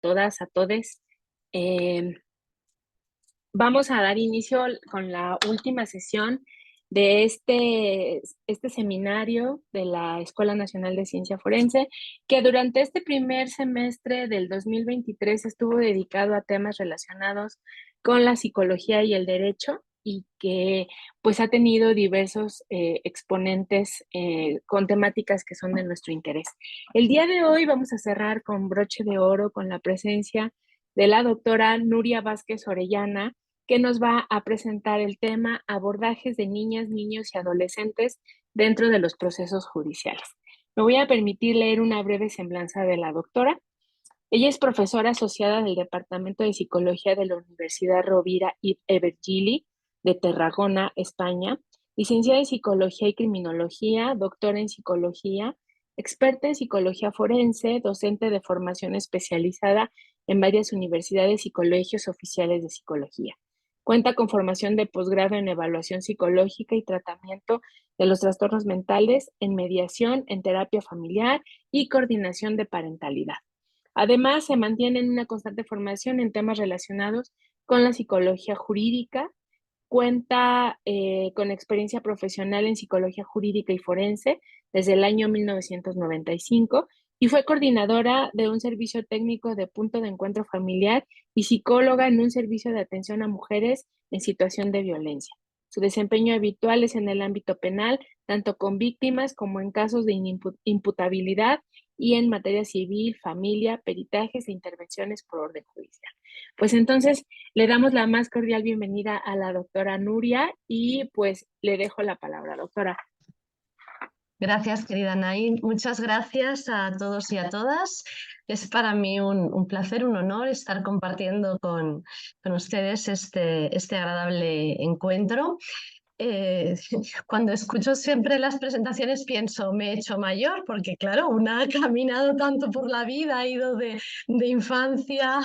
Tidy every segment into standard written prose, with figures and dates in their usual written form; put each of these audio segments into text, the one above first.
todas, a todes. Em, Vamos a dar inicio con la última sesión de este seminario de la Escuela Nacional de Ciencia Forense, que durante este primer semestre del 2023 estuvo dedicado a temas relacionados con la psicología y el derecho, y que pues ha tenido diversos exponentes con temáticas que son de nuestro interés. El día de hoy vamos a cerrar con broche de oro con la presencia de la doctora Nuria Vázquez Orellana, que nos va a presentar el tema abordajes de niñas, niños y adolescentes dentro de los procesos judiciales. Me voy a permitir leer una breve semblanza de la doctora. Ella es profesora asociada del Departamento de Psicología de la Universidad Rovira i Virgili de Tarragona, España, licenciada en Psicología y Criminología, doctora en Psicología, experta en Psicología Forense, docente de formación especializada en varias universidades y colegios oficiales de psicología. Cuenta con formación de posgrado en evaluación psicológica y tratamiento de los trastornos mentales, en mediación, en terapia familiar y coordinación de parentalidad. Además, se mantiene en una constante formación en temas relacionados con la psicología jurídica. Cuenta con experiencia profesional en psicología jurídica y forense desde el año 1995 y fue coordinadora de un servicio técnico de punto de encuentro familiar y psicóloga en un servicio de atención a mujeres en situación de violencia. Su desempeño habitual es en el ámbito penal, tanto con víctimas como en casos de imputabilidad y en materia civil, familia, peritajes e intervenciones por orden judicial. Pues entonces le damos la más cordial bienvenida a la doctora Nuria y pues le dejo la palabra, doctora. Gracias, querida Nain. Muchas gracias a todos y a todas. Es para mí un placer, un honor estar compartiendo con ustedes este agradable encuentro. Cuando escucho siempre las presentaciones pienso, me he hecho mayor, porque claro, una ha caminado tanto por la vida, ha ido de infancia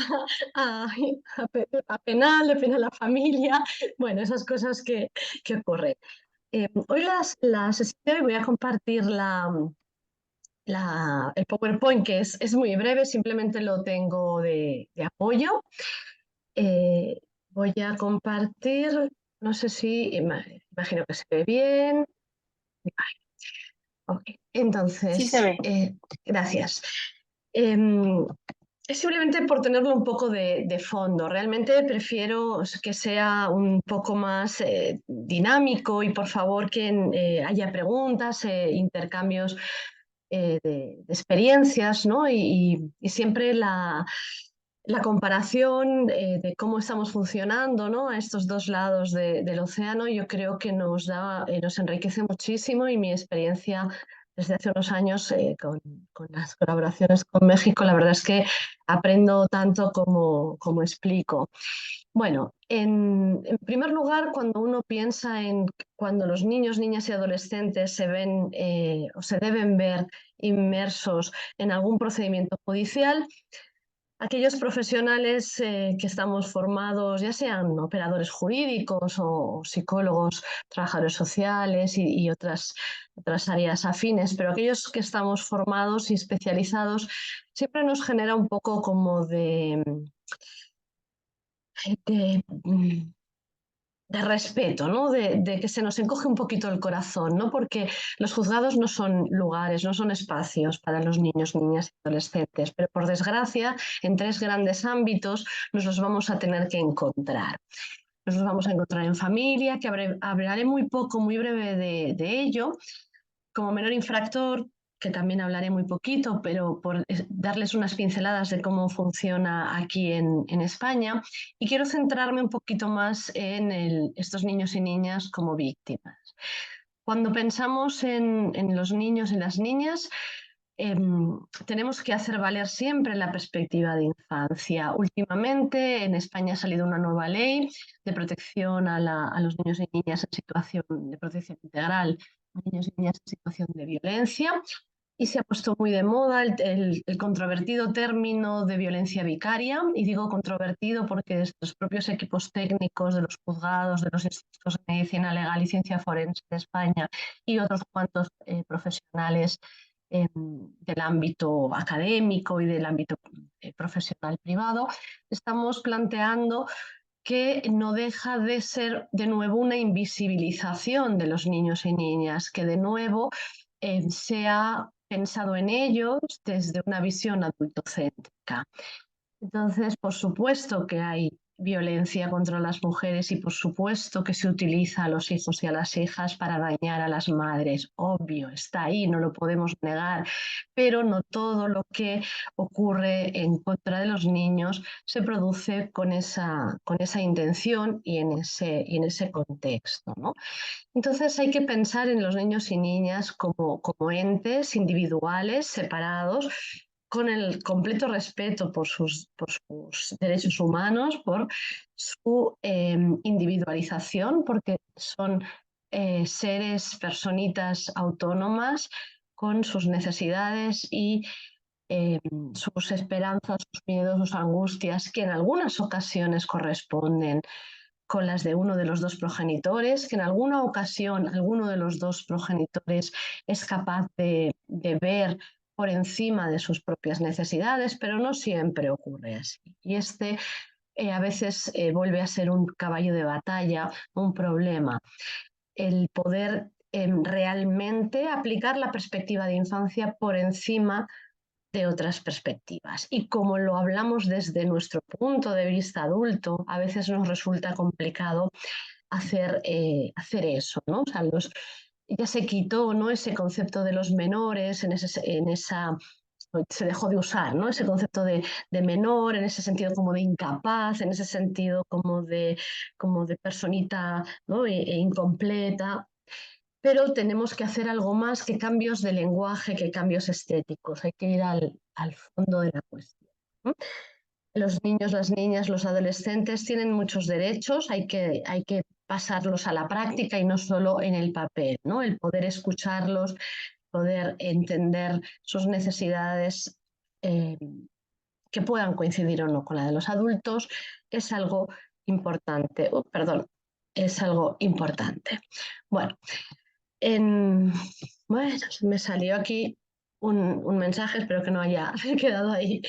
a, a penal, de penal a familia, bueno, esas cosas que ocurren. Hoy la sesión de hoy voy a compartir el PowerPoint, que es muy breve, simplemente lo tengo de apoyo. Eh, Voy a compartir, no sé si, imagino que se ve bien. Okay. Sí se Entonces, ve. gracias. Em, es simplemente por tenerlo un poco de fondo. Realmente prefiero que sea un poco más dinámico y por favor que haya preguntas, intercambios de experiencias, ¿no? Y siempre la comparación de cómo estamos funcionando, ¿no? A estos dos lados del océano, yo creo que nos enriquece muchísimo y mi experiencia desde hace unos años con las colaboraciones con México, la verdad es que aprendo tanto como explico. Bueno, en primer lugar, cuando uno piensa en cuando los niños, niñas y adolescentes se ven o se deben ver inmersos en algún procedimiento judicial, aquellos profesionales que estamos formados, ya sean operadores jurídicos o psicólogos, trabajadores sociales y otras áreas afines, pero aquellos que estamos formados y especializados, siempre nos genera un poco como de de respeto, ¿no? De que se nos encoge un poquito el corazón, ¿no? Porque los juzgados no son lugares, no son espacios para los niños, niñas y adolescentes, pero por desgracia, en tres grandes ámbitos nos los vamos a tener que encontrar. Nos los vamos a encontrar en familia, que hablaré muy poco, muy breve de ello. Como menor infractor, que también hablaré muy poquito, pero por darles unas pinceladas de cómo funciona aquí en España. Y quiero centrarme un poquito más en estos niños y niñas como víctimas. Cuando pensamos en los niños y las niñas, tenemos que hacer valer siempre la perspectiva de infancia. Últimamente en España ha salido una nueva ley de protección a los niños y niñas en situación de protección integral, a niños y niñas en situación de violencia, y se ha puesto muy de moda el controvertido término de violencia vicaria, y digo controvertido porque desde los propios equipos técnicos de los juzgados, de los institutos de medicina legal y ciencia forense de España y otros cuantos profesionales del ámbito académico y del ámbito profesional privado, estamos planteando que no deja de ser de nuevo una invisibilización de los niños y niñas, que de nuevo se ha pensado en ellos desde una visión adultocéntrica. Entonces, por supuesto que hay violencia contra las mujeres y por supuesto que se utiliza a los hijos y a las hijas para dañar a las madres. Obvio, está ahí, no lo podemos negar, pero no todo lo que ocurre en contra de los niños se produce con esa intención y en ese contexto, ¿no? Entonces hay que pensar en los niños y niñas como entes individuales, separados, con el completo respeto por sus derechos humanos, por su individualización, porque son seres, personitas autónomas con sus necesidades y eh, sus esperanzas, sus miedos, sus angustias, que en algunas ocasiones corresponden con las de uno de los dos progenitores, que en alguna ocasión alguno de los dos progenitores es capaz de ver por encima de sus propias necesidades, pero no siempre ocurre así. Y a veces vuelve a ser un caballo de batalla, un problema, el poder realmente aplicar la perspectiva de infancia por encima de otras perspectivas. Y como lo hablamos desde nuestro punto de vista adulto, a veces nos resulta complicado hacer eso, ¿no? O sea, ya se quitó, ¿no?, ese concepto de los menores, se dejó de usar, ¿no?, ese concepto de menor, en ese sentido como de incapaz, en ese sentido como de personita, ¿no?, incompleta. Pero tenemos que hacer algo más que cambios de lenguaje, que cambios estéticos. Hay que ir al fondo de la cuestión, ¿no? Los niños, las niñas, los adolescentes tienen muchos derechos, hay que pasarlos a la práctica y no solo en el papel, ¿no? El poder escucharlos, poder entender sus necesidades, eh, que puedan coincidir o no con la de los adultos, es algo importante. Perdón, es algo importante. Bueno, bueno, me salió aquí un mensaje, espero que no haya quedado ahí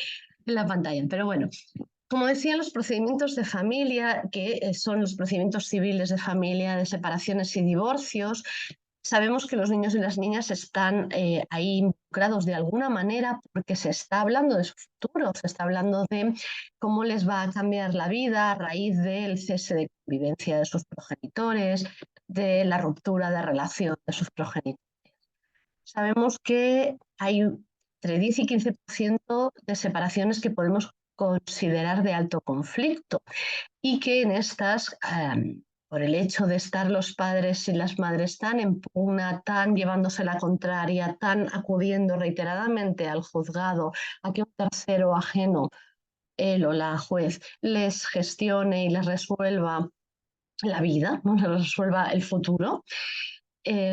en la pantalla, pero bueno. Como decía, los procedimientos de familia, que son los procedimientos civiles de familia, de separaciones y divorcios, sabemos que los niños y las niñas están ahí involucrados de alguna manera porque se está hablando de su futuro, se está hablando de cómo les va a cambiar la vida a raíz del cese de convivencia de sus progenitores, de la ruptura de relación de sus progenitores. Sabemos que hay entre 10 y 15% de separaciones que podemos considerar de alto conflicto y que en estas, por el hecho de estar los padres y las madres tan en pugna, tan llevándose la contraria, tan acudiendo reiteradamente al juzgado a que un tercero ajeno, él o la juez, les gestione y les resuelva la vida, ¿no?, les resuelva el futuro.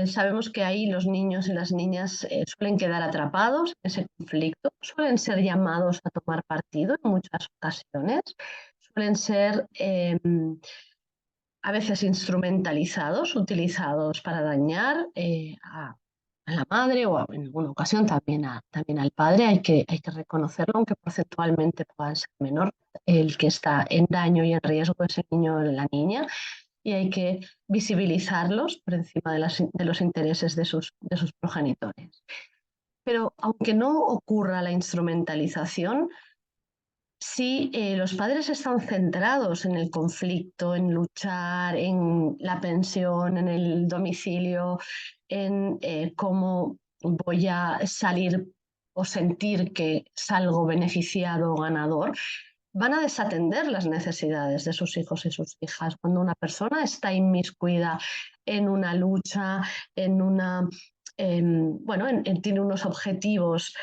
Sabemos que ahí los niños y las niñas suelen quedar atrapados en ese conflicto, suelen ser llamados a tomar partido en muchas ocasiones, suelen ser a veces instrumentalizados, utilizados para dañar a la madre o en alguna ocasión también al padre. Hay que reconocerlo, aunque porcentualmente pueda ser menor el que está en daño y en riesgo ese niño o la niña, y hay que visibilizarlos por encima de los intereses de sus progenitores. Pero aunque no ocurra la instrumentalización, sí, los padres están centrados en el conflicto, en luchar, en la pensión, en el domicilio, en cómo voy a salir o sentir que salgo beneficiado o ganador, van a desatender las necesidades de sus hijos y sus hijas. Cuando una persona está inmiscuida en una lucha, bueno, tiene unos objetivos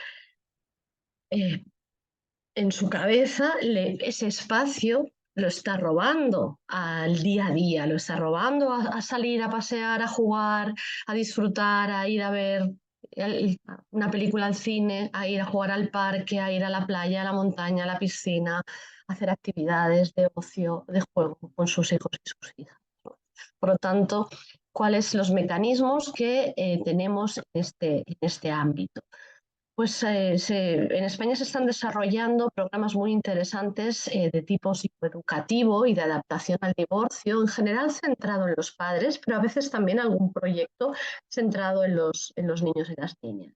en su cabeza, ese espacio lo está robando al día a día, lo está robando a salir, a pasear, a jugar, a disfrutar, a ir a ver una película al cine, a ir a jugar al parque, a ir a la playa, a la montaña, a la piscina, a hacer actividades de ocio, de juego con sus hijos y sus hijas. Por lo tanto, ¿cuáles son los mecanismos que tenemos en este ámbito? Pues en España se están desarrollando programas muy interesantes de tipo psicoeducativo y de adaptación al divorcio, en general centrado en los padres, pero a veces también algún proyecto centrado en los niños y las niñas,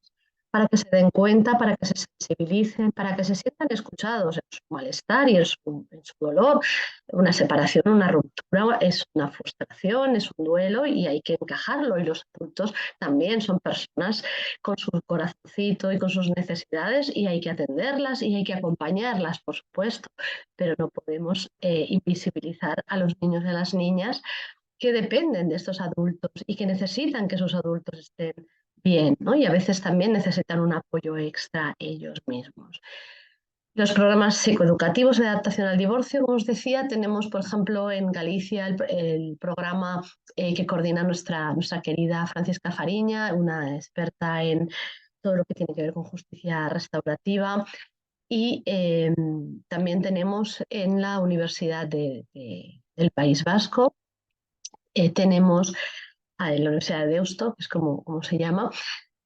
para que se den cuenta, para que se sensibilicen, para que se sientan escuchados en su malestar y en su dolor. Una separación, una ruptura es una frustración, es un duelo y hay que encajarlo. Y los adultos también son personas con su corazoncito y con sus necesidades y hay que atenderlas y hay que acompañarlas, por supuesto, pero no podemos invisibilizar a los niños y a las niñas que dependen de estos adultos y que necesitan que esos adultos estén bien, ¿no? Y a veces también necesitan un apoyo extra ellos mismos. Los programas psicoeducativos de adaptación al divorcio, como os decía, tenemos, por ejemplo, en Galicia el programa que coordina nuestra querida Francisca Fariña, una experta en todo lo que tiene que ver con justicia restaurativa. Y también tenemos en la Universidad del País Vasco, tenemos en la Universidad de Deusto, que es como se llama,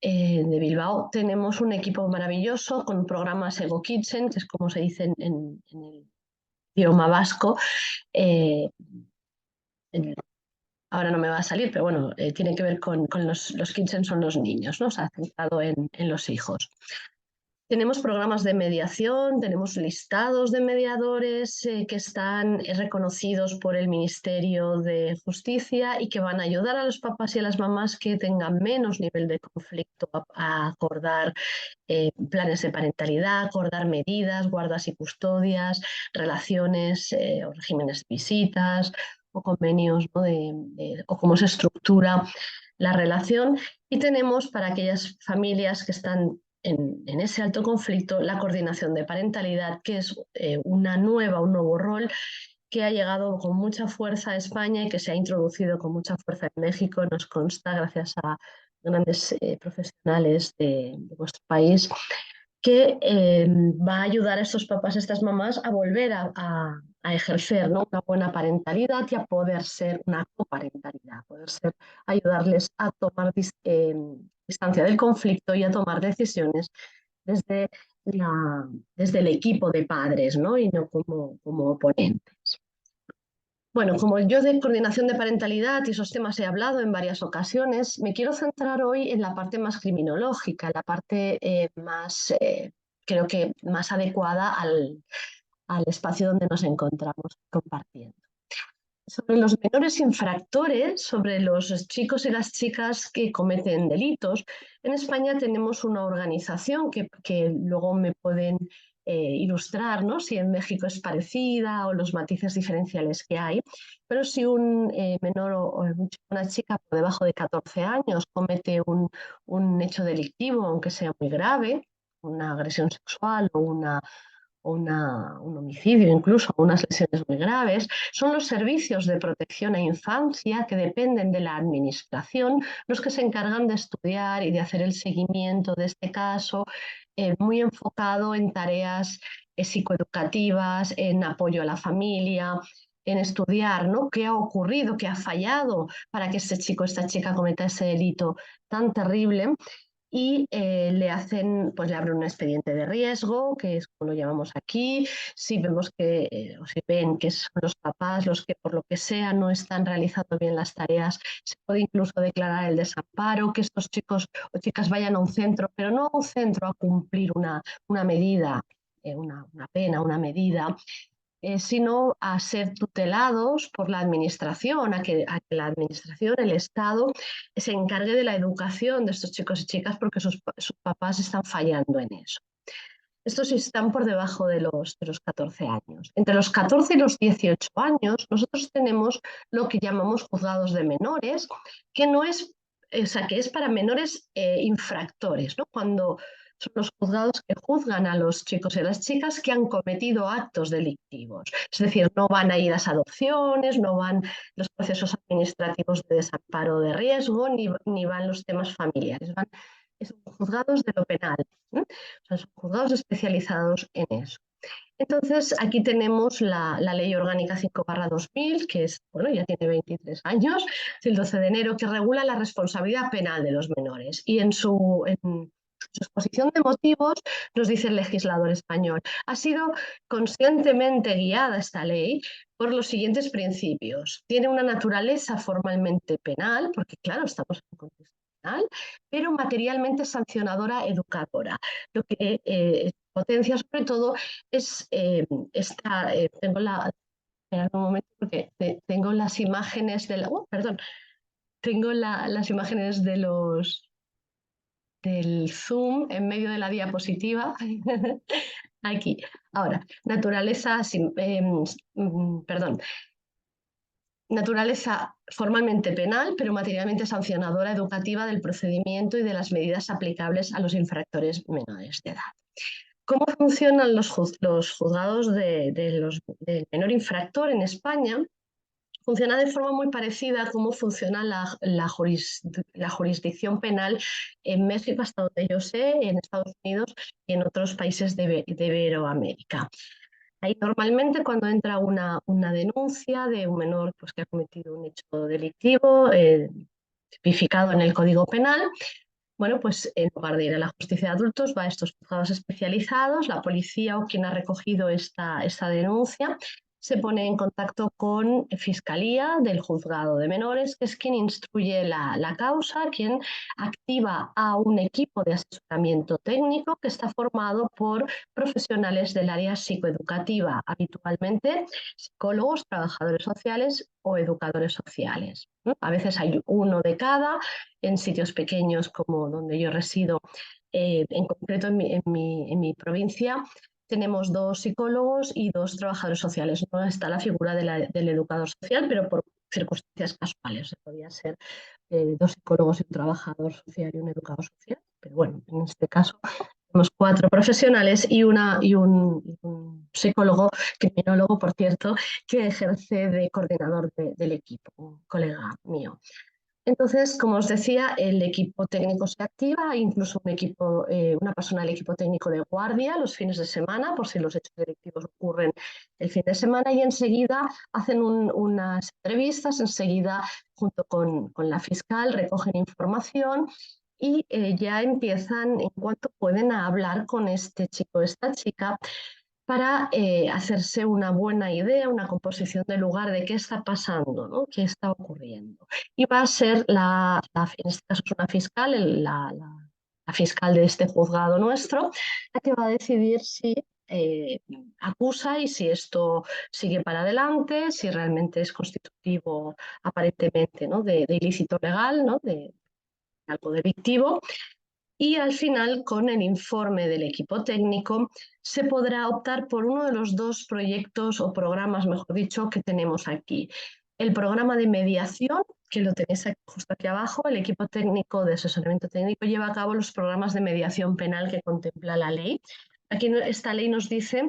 de Bilbao, tenemos un equipo maravilloso con programas Ego Kitchen, que es como se dice en el idioma vasco. Eh, en- Ahora no me va a salir, pero bueno, tiene que ver con los kitchen son los niños, ¿no? Se ha centrado en los hijos. Tenemos programas de mediación, tenemos listados de mediadores que están reconocidos por el Ministerio de Justicia y que van a ayudar a los papás y a las mamás que tengan menos nivel de conflicto a acordar planes de parentalidad, acordar medidas, guardas y custodias, relaciones o regímenes de visitas o convenios, ¿no? O cómo se estructura la relación. Y tenemos para aquellas familias que están en ese alto conflicto la coordinación de parentalidad, que es un nuevo rol que ha llegado con mucha fuerza a España y que se ha introducido con mucha fuerza en México. Nos consta, gracias a grandes profesionales de vuestro país, que va a ayudar a estos papás, a estas mamás, a volver a ejercer, ¿no? Una buena parentalidad y a poder ser una coparentalidad, poder ser, ayudarles a tomar distancia del conflicto y a tomar decisiones desde, desde el equipo de padres, ¿no? Y no como oponentes. Bueno, como yo de coordinación de parentalidad y esos temas he hablado en varias ocasiones, me quiero centrar hoy en la parte más criminológica, la parte creo que más adecuada al espacio donde nos encontramos compartiendo. Sobre los menores infractores, sobre los chicos y las chicas que cometen delitos, en España tenemos una organización que luego me pueden ilustrar, ¿no? Si en México es parecida o los matices diferenciales que hay, pero si un menor o una chica por debajo de 14 años comete un hecho delictivo, aunque sea muy grave, una agresión sexual un homicidio, incluso unas lesiones muy graves, son los servicios de protección a infancia que dependen de la administración los que se encargan de estudiar y de hacer el seguimiento de este caso, muy enfocado en tareas psicoeducativas, en apoyo a la familia, en estudiar, ¿no? ¿Qué ha ocurrido, qué ha fallado para que este chico, esta chica cometa ese delito tan terrible? Y le hacen, pues le abren un expediente de riesgo, que es como lo llamamos aquí. Si vemos que, o si ven que son los papás los que por lo que sea no están realizando bien las tareas, se puede incluso declarar el desamparo, que estos chicos o chicas vayan a un centro, pero no a un centro a cumplir una medida, una pena, una medida, sino a ser tutelados por la administración, a que la administración, el Estado, se encargue de la educación de estos chicos y chicas porque sus papás están fallando en eso. Estos están por debajo de los 14 años. Entre los 14 y los 18 años, nosotros tenemos lo que llamamos juzgados de menores, que no es, o sea, que es para menores infractores, ¿no? Cuando son los juzgados que juzgan a los chicos y a las chicas que han cometido actos delictivos. Es decir, no van a ir a las adopciones, no van los procesos administrativos de desamparo de riesgo, ni van los temas familiares, van son juzgados de lo penal. ¿Eh? O sea, son juzgados especializados en eso. Entonces, aquí tenemos la Ley Orgánica 5/2000, que es, bueno, ya tiene 23 años, es el 12 de enero, que regula la responsabilidad penal de los menores. Y en Su exposición de motivos, nos dice el legislador español, ha sido conscientemente guiada esta ley por los siguientes principios. Tiene una naturaleza formalmente penal, porque claro, estamos en un contexto penal, pero materialmente sancionadora, educadora. Lo que potencia sobre todo es tengo la... Espera un momento porque tengo las imágenes de la... perdón, tengo las imágenes del Zoom en medio de la diapositiva. Aquí. Ahora, perdón, naturaleza formalmente penal, pero materialmente sancionadora, educativa del procedimiento y de las medidas aplicables a los infractores menores de edad. ¿Cómo funcionan los juzgados del menor infractor en España? Funciona de forma muy parecida a cómo funciona la jurisdicción penal en México, hasta donde yo sé, en Estados Unidos y en otros países de Iberoamérica. Ahí normalmente cuando entra una denuncia de un menor pues, que ha cometido un hecho delictivo, tipificado en el Código Penal, bueno, pues en lugar de ir a la justicia de adultos, va a estos juzgados especializados, la policía o quien ha recogido esta denuncia se pone en contacto con Fiscalía del Juzgado de Menores, que es quien instruye la causa, quien activa a un equipo de asesoramiento técnico que está formado por profesionales del área psicoeducativa, habitualmente psicólogos, trabajadores sociales o educadores sociales. A veces hay uno de cada, en sitios pequeños como donde yo resido, en concreto en mi provincia, tenemos 2 psicólogos y 2 trabajadores sociales. No está la figura del educador social, pero por circunstancias casuales. Podría ser 2 psicólogos y un trabajador social y un educador social. Pero bueno, en este caso tenemos 4 profesionales y un psicólogo, criminólogo, por cierto, que ejerce de coordinador del equipo, un colega mío. Entonces, como os decía, el equipo técnico se activa, incluso una persona del equipo técnico de guardia los fines de semana, por si los hechos delictivos ocurren el fin de semana, y enseguida hacen unas entrevistas, enseguida junto con la fiscal recogen información y ya empiezan, en cuanto pueden, a hablar con este chico o esta chica para hacerse una buena idea, una composición del lugar de qué está pasando, ¿no? ¿Qué está ocurriendo? Y va a ser, en este caso es una fiscal, la fiscal de este juzgado nuestro, la que va a decidir si acusa y si esto sigue para adelante, si realmente es constitutivo aparentemente, ¿no? de ilícito legal, ¿no? de algo delictivo, y al final, con el informe del equipo técnico, se podrá optar por uno de los 2 proyectos o programas, mejor dicho, que tenemos aquí. El programa de mediación, que lo tenéis justo aquí abajo, el equipo técnico de asesoramiento técnico lleva a cabo los programas de mediación penal que contempla la ley. Aquí esta ley nos dice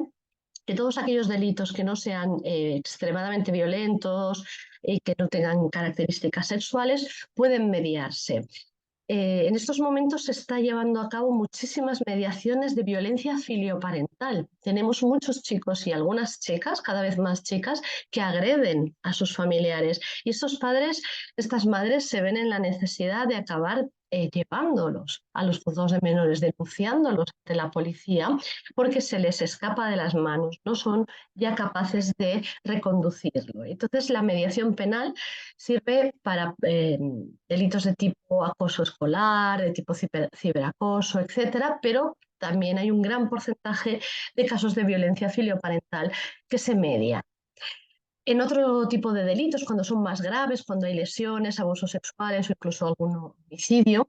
que todos aquellos delitos que no sean extremadamente violentos y que no tengan características sexuales pueden mediarse. En estos momentos se está llevando a cabo muchísimas mediaciones de violencia filioparental. Tenemos muchos chicos y algunas chicas, cada vez más chicas, que agreden a sus familiares. Y estos padres, estas madres, se ven en la necesidad de acabar llevándolos a los juzgados de menores, denunciándolos ante la policía, porque se les escapa de las manos, no son ya capaces de reconducirlo. Entonces, la mediación penal sirve para delitos de tipo acoso escolar, de tipo ciberacoso, etcétera, pero también hay un gran porcentaje de casos de violencia filioparental que se media. En otro tipo de delitos, cuando son más graves, cuando hay lesiones, abusos sexuales o incluso algún homicidio,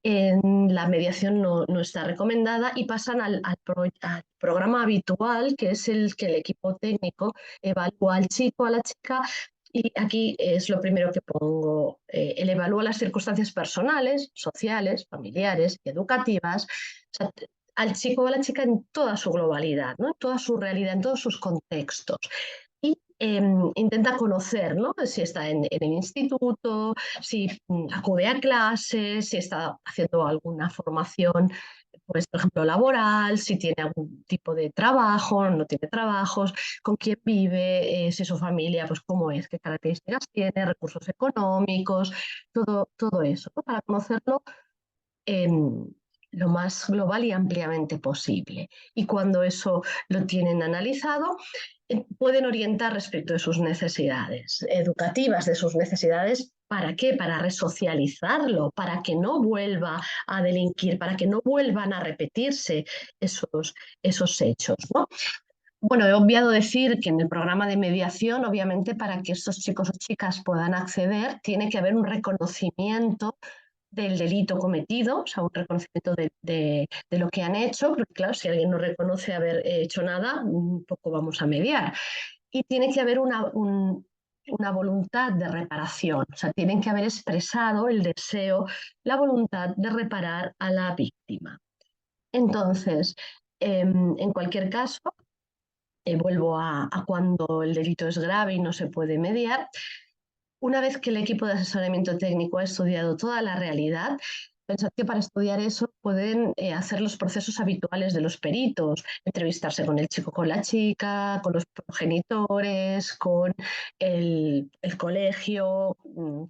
la mediación no está recomendada y pasan al programa habitual, que es el que el equipo técnico evalúa al chico, a la chica, y aquí es lo primero que pongo. Él evalúa las circunstancias personales, sociales, familiares y educativas, o sea, al chico o a la chica en toda su globalidad, ¿no? En toda su realidad, en todos sus contextos. Y intenta conocer, ¿no? Si está en el instituto, si acude a clases, si está haciendo alguna formación, pues, por ejemplo, laboral, si tiene algún tipo de trabajo, no tiene trabajos, con quién vive, si su familia, pues cómo es, qué características tiene, recursos económicos, todo eso, ¿no? Para conocerlo lo más global y ampliamente posible. Y cuando eso lo tienen analizado, pueden orientar respecto de sus necesidades educativas, de sus necesidades. ¿Para qué? Para resocializarlo, para que no vuelva a delinquir, para que no vuelvan a repetirse esos hechos, ¿no? Bueno, he obviado decir que en el programa de mediación, obviamente, para que estos chicos o chicas puedan acceder, tiene que haber un reconocimiento del delito cometido, o sea, un reconocimiento de lo que han hecho, porque claro, si alguien no reconoce haber hecho nada, poco vamos a mediar. Y tiene que haber una voluntad de reparación, o sea, tienen que haber expresado el deseo, la voluntad de reparar a la víctima. Entonces, en cualquier caso, vuelvo a cuando el delito es grave y no se puede mediar. Una vez que el equipo de asesoramiento técnico ha estudiado toda la realidad, pensad que para estudiar eso pueden hacer los procesos habituales de los peritos, entrevistarse con el chico, con la chica, con los progenitores, con el colegio,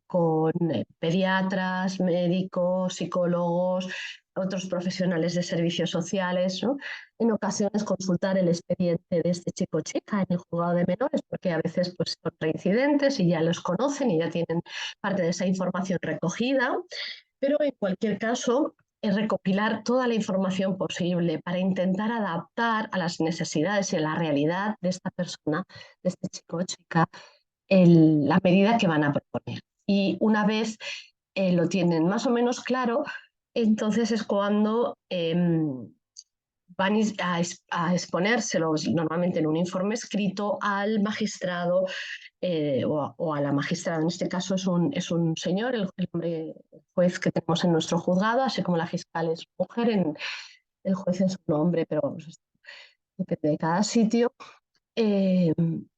con pediatras, médicos, psicólogos, otros profesionales de servicios sociales, ¿no? En ocasiones consultar el expediente de este chico o chica en el juzgado de menores, porque a veces pues, son reincidentes y ya los conocen y ya tienen parte de esa información recogida, pero en cualquier caso es recopilar toda la información posible para intentar adaptar a las necesidades y a la realidad de esta persona, de este chico o chica, la medida que van a proponer. Y una vez lo tienen más o menos claro, entonces es cuando van a exponérselo normalmente en un informe escrito al magistrado o a la magistrada. En este caso es un señor, el hombre juez que tenemos en nuestro juzgado, así como la fiscal es mujer, el juez es un hombre, pero pues, depende de cada sitio.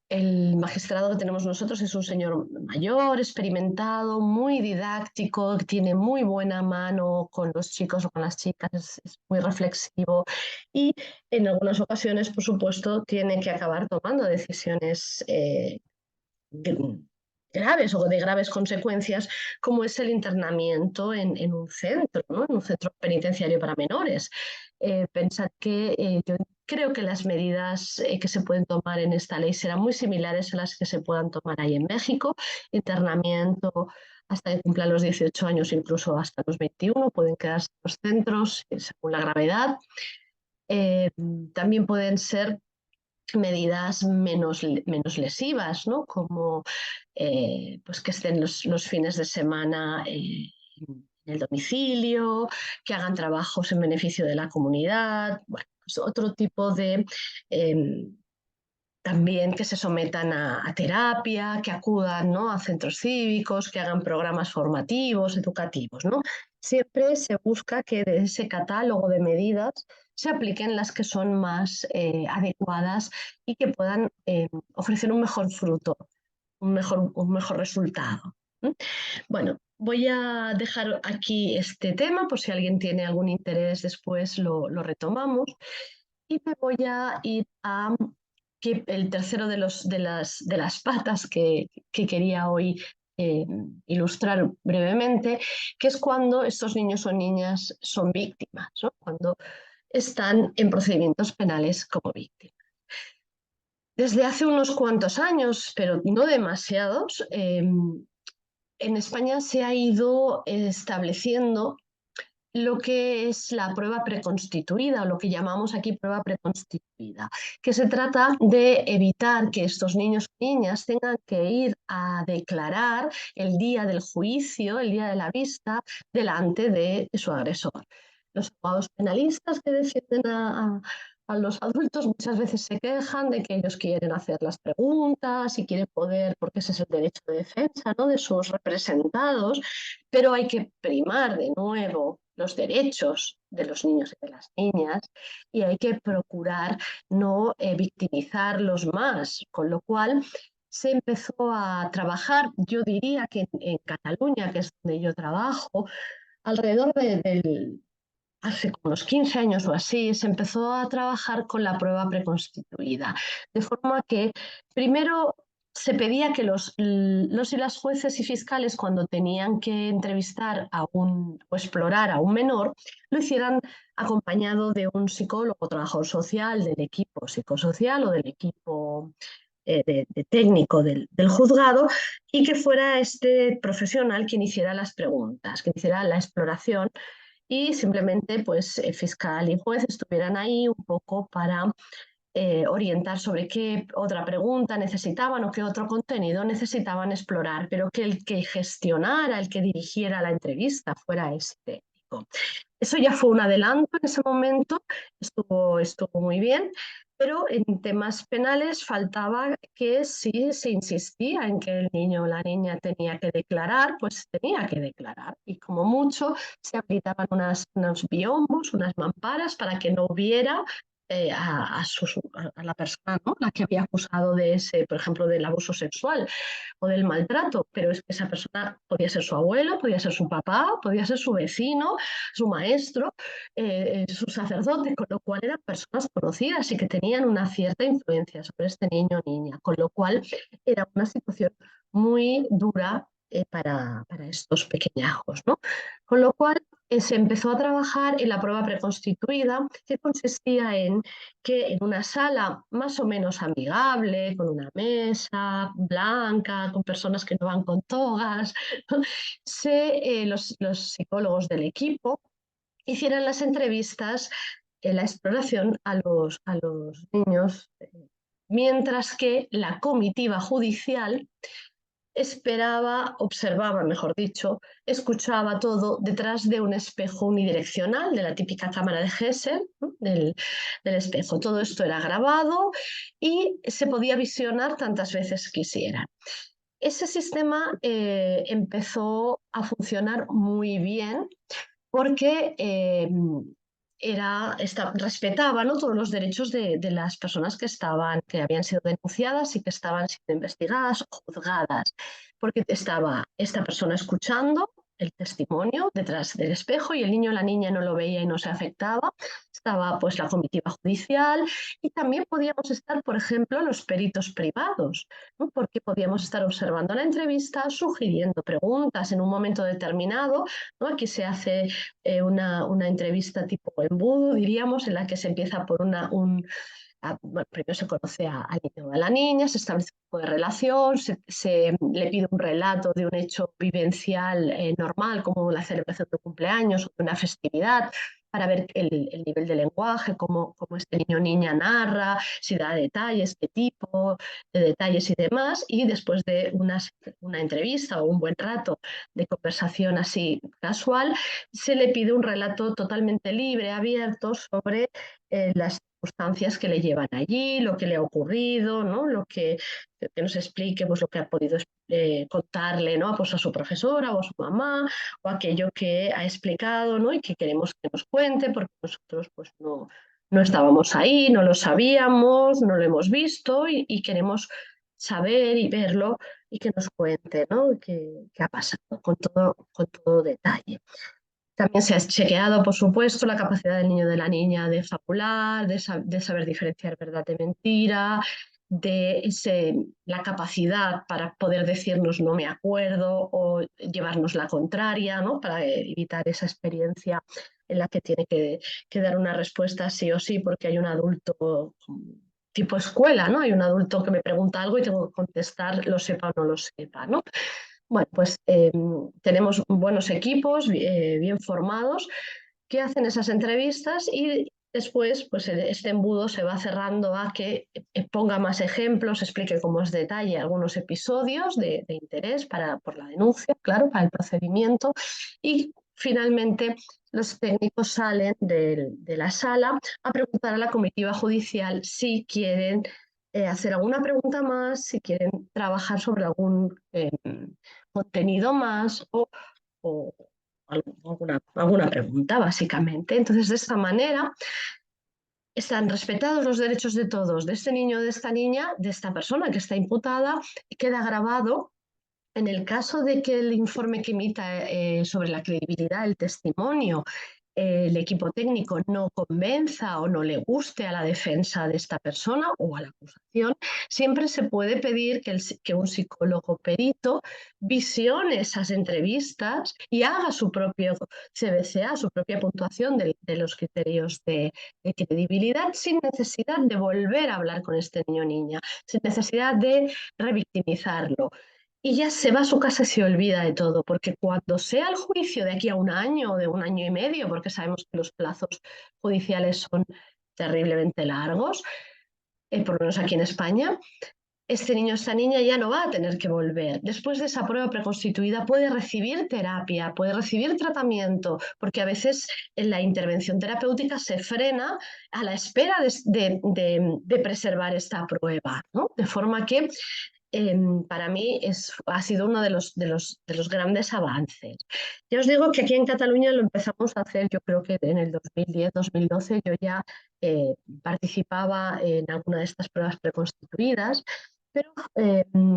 El magistrado que tenemos nosotros es un señor mayor, experimentado, muy didáctico, que tiene muy buena mano con los chicos o con las chicas, es muy reflexivo y en algunas ocasiones, por supuesto, tiene que acabar tomando decisiones graves o de graves consecuencias, como es el internamiento en un centro, ¿no? En un centro penitenciario para menores. Pensad que yo creo que las medidas que se pueden tomar en esta ley serán muy similares a las que se puedan tomar ahí en México. Internamiento hasta que cumplan los 18 años, incluso hasta los 21, pueden quedarse en los centros según la gravedad. También pueden ser medidas menos lesivas, ¿no? Como pues que estén los fines de semana en el domicilio, que hagan trabajos en beneficio de la comunidad, bueno, pues otro tipo de también que se sometan a terapia, que acudan, ¿no? A centros cívicos, que hagan programas formativos, educativos, ¿no? Siempre se busca que de ese catálogo de medidas se apliquen las que son más adecuadas y que puedan ofrecer un mejor fruto, un mejor resultado. Bueno, voy a dejar aquí este tema por si alguien tiene algún interés, después lo retomamos. Y me voy a ir a el tercero de las patas que quería hoy eh, ilustrar brevemente, que es cuando estos niños o niñas son víctimas, ¿no? Cuando están en procedimientos penales como víctimas. Desde hace unos cuantos años, pero no demasiados, en España se ha ido estableciendo lo que es la prueba preconstituida o lo que llamamos aquí prueba preconstituida, que se trata de evitar que estos niños y niñas tengan que ir a declarar el día del juicio, el día de la vista, delante de su agresor. Los abogados penalistas que defienden a los adultos muchas veces se quejan de que ellos quieren hacer las preguntas y quieren poder, porque ese es el derecho de defensa, ¿no? De sus representados, pero hay que primar de nuevo los derechos de los niños y de las niñas y hay que procurar no victimizarlos más, con lo cual se empezó a trabajar, yo diría que en Cataluña, que es donde yo trabajo, alrededor del hace como unos 15 años o así, se empezó a trabajar con la prueba preconstituida, de forma que primero se pedía que los y las jueces y fiscales, cuando tenían que entrevistar o explorar a un menor, lo hicieran acompañado de un psicólogo o trabajador social del equipo psicosocial o del equipo de técnico del juzgado, y que fuera este profesional quien hiciera las preguntas, quien hiciera la exploración, y simplemente pues fiscal y juez estuvieran ahí un poco para orientar sobre qué otra pregunta necesitaban o qué otro contenido necesitaban explorar, pero que el que gestionara, el que dirigiera la entrevista fuera ese técnico. Eso ya fue un adelanto en ese momento, estuvo muy bien, pero en temas penales faltaba que si se insistía en que el niño o la niña tenía que declarar, pues tenía que declarar. Y como mucho se habilitaban unos biombos, unas mamparas para que no hubiera a la persona, ¿no?, la que había acusado de ese, por ejemplo, del abuso sexual o del maltrato, pero es que esa persona podía ser su abuelo, podía ser su papá, podía ser su vecino, su maestro, su sacerdote, con lo cual eran personas conocidas y que tenían una cierta influencia sobre este niño o niña, con lo cual era una situación muy dura para estos pequeñajos, ¿no? Con lo cual se empezó a trabajar en la prueba preconstituida, que consistía en que en una sala más o menos amigable, con una mesa blanca, con personas que no van con togas, los psicólogos del equipo hicieran las entrevistas, la exploración a los niños, mientras que la comitiva judicial esperaba, observaba, mejor dicho, escuchaba todo detrás de un espejo unidireccional, de la típica cámara de Gesell, ¿no?, del espejo. Todo esto era grabado y se podía visionar tantas veces quisiera. Ese sistema empezó a funcionar muy bien porque respetaba, ¿no?, todos los derechos de las personas que habían sido denunciadas y que estaban siendo investigadas o juzgadas, porque estaba esta persona escuchando el testimonio detrás del espejo y el niño o la niña no lo veía y no se afectaba. Estaba pues la comitiva judicial y también podíamos estar, por ejemplo, los peritos privados, ¿no?, porque podíamos estar observando la entrevista, sugiriendo preguntas en un momento determinado, ¿no? Aquí se hace una entrevista tipo embudo, diríamos, en la que se empieza por bueno, primero se conoce al niño o a la niña, se establece un poco de relación, se le pide un relato de un hecho vivencial normal, como la celebración de un cumpleaños o de una festividad, para ver el nivel de lenguaje, cómo este niño o niña narra, si da detalles, qué tipo de detalles y demás. Y después de una entrevista o un buen rato de conversación así casual, se le pide un relato totalmente libre, abierto, sobre las circunstancias que le llevan allí, lo que le ha ocurrido, ¿no?, que nos explique pues, lo que ha podido contarle, ¿no?, pues, a su profesora o a su mamá, o aquello que ha explicado, ¿no?, y que queremos que nos cuente, porque nosotros pues, no estábamos ahí, no lo sabíamos, no lo hemos visto y queremos saber y verlo y que nos cuente, ¿no?, qué ha pasado con todo detalle. También se ha chequeado, por supuesto, la capacidad del niño o de la niña de fabular, de saber diferenciar verdad de mentira, la capacidad para poder decirnos no me acuerdo o llevarnos la contraria, ¿no?, para evitar esa experiencia en la que tiene que dar una respuesta sí o sí porque hay un adulto tipo escuela, ¿no? Hay un adulto que me pregunta algo y tengo que contestar, lo sepa o no lo sepa, ¿no? Bueno, pues tenemos buenos equipos bien formados que hacen esas entrevistas y después pues este embudo se va cerrando a que ponga más ejemplos, explique con más detalle algunos episodios de interés por la denuncia, claro, para el procedimiento, y finalmente los técnicos salen de la sala a preguntar a la comitiva judicial si quieren hacer alguna pregunta más, si quieren trabajar sobre algún contenido más o alguna pregunta, básicamente. Entonces, de esta manera, están respetados los derechos de todos, de este niño, de esta niña, de esta persona que está imputada, y queda grabado. En el caso de que el informe que emita sobre la credibilidad del testimonio el equipo técnico no convenza o no le guste a la defensa de esta persona o a la acusación, siempre se puede pedir que un psicólogo perito visione esas entrevistas y haga su propio CBCA, su propia puntuación de los criterios de credibilidad, sin necesidad de volver a hablar con este niño o niña, sin necesidad de revictimizarlo. Y ya se va a su casa y se olvida de todo, porque cuando sea el juicio de aquí a un año o de un año y medio, porque sabemos que los plazos judiciales son terriblemente largos, por lo menos aquí en España, este niño o esta niña ya no va a tener que volver. Después de esa prueba preconstituida puede recibir terapia, puede recibir tratamiento, porque a veces en la intervención terapéutica se frena a la espera de preservar esta prueba, ¿no? De forma que para mí ha sido uno de los grandes avances. Ya os digo que aquí en Cataluña lo empezamos a hacer, yo creo que en el 2010-2012 yo ya participaba en alguna de estas pruebas preconstituidas, pero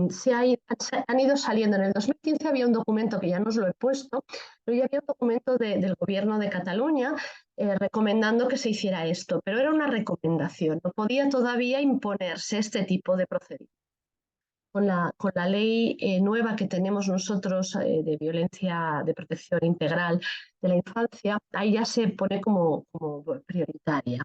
se han ido saliendo. En el 2015 había un documento que ya no os lo he puesto, pero ya había un documento del gobierno de Cataluña recomendando que se hiciera esto, pero era una recomendación, no podía todavía imponerse este tipo de procedimiento. Con la ley nueva que tenemos nosotros de violencia de protección integral de la infancia, ahí ya se pone como prioritaria.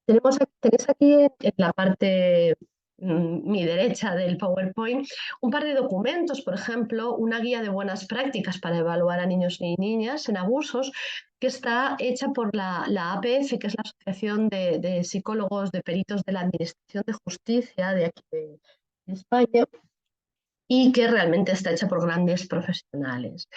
Tenéis aquí en la parte mi derecha del PowerPoint un par de documentos, por ejemplo, una guía de buenas prácticas para evaluar a niños y niñas en abusos, que está hecha por la APF, que es la Asociación de Psicólogos, de Peritos de la Administración de Justicia de aquí de España, y que realmente está hecha por grandes profesionales.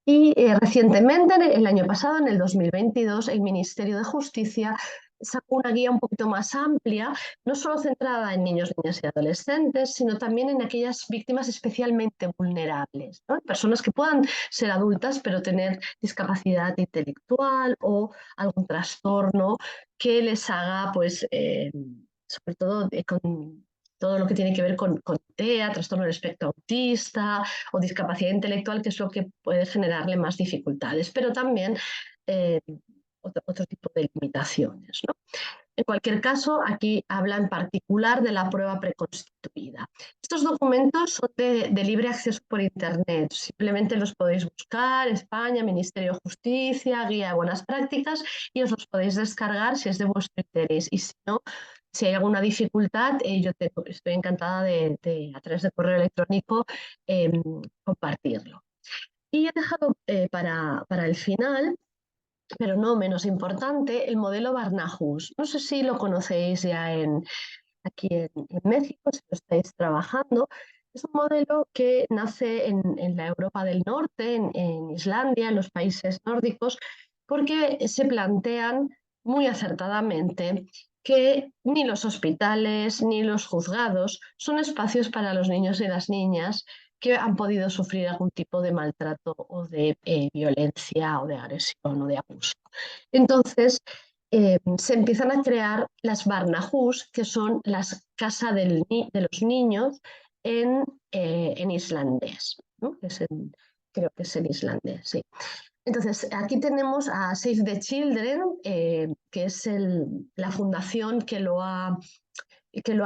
Y recientemente, el año pasado, en el 2022, el Ministerio de Justicia sacó una guía un poquito más amplia, no solo centrada en niños, niñas y adolescentes, sino también en aquellas víctimas especialmente vulnerables, ¿no? Personas que puedan ser adultas pero tener discapacidad intelectual o algún trastorno que les haga, pues, sobre todo con todo lo que tiene que ver con TEA, trastorno del espectro autista o discapacidad intelectual, que es lo que puede generarle más dificultades, pero también eh, otro tipo de limitaciones, ¿no? En cualquier caso, aquí habla en particular de la prueba preconstituida. Estos documentos son de libre acceso por Internet. Simplemente los podéis buscar, España, Ministerio de Justicia, Guía de Buenas Prácticas, y os los podéis descargar si es de vuestro interés. Y si no, si hay alguna dificultad, yo estoy encantada a través de correo electrónico, compartirlo. Y he dejado para el final, pero no menos importante, el modelo Barnahus. No sé si lo conocéis ya aquí en México, si lo estáis trabajando. Es un modelo que nace en la Europa del Norte, en Islandia, en los países nórdicos, porque se plantean muy acertadamente que ni los hospitales ni los juzgados son espacios para los niños y las niñas que han podido sufrir algún tipo de maltrato o de violencia o de agresión o de abuso. Entonces, se empiezan a crear las Barnahus, que son las casas de los niños en islandés, ¿no? Creo que es en islandés, sí. Entonces, aquí tenemos a Save the Children, que es la fundación que lo ha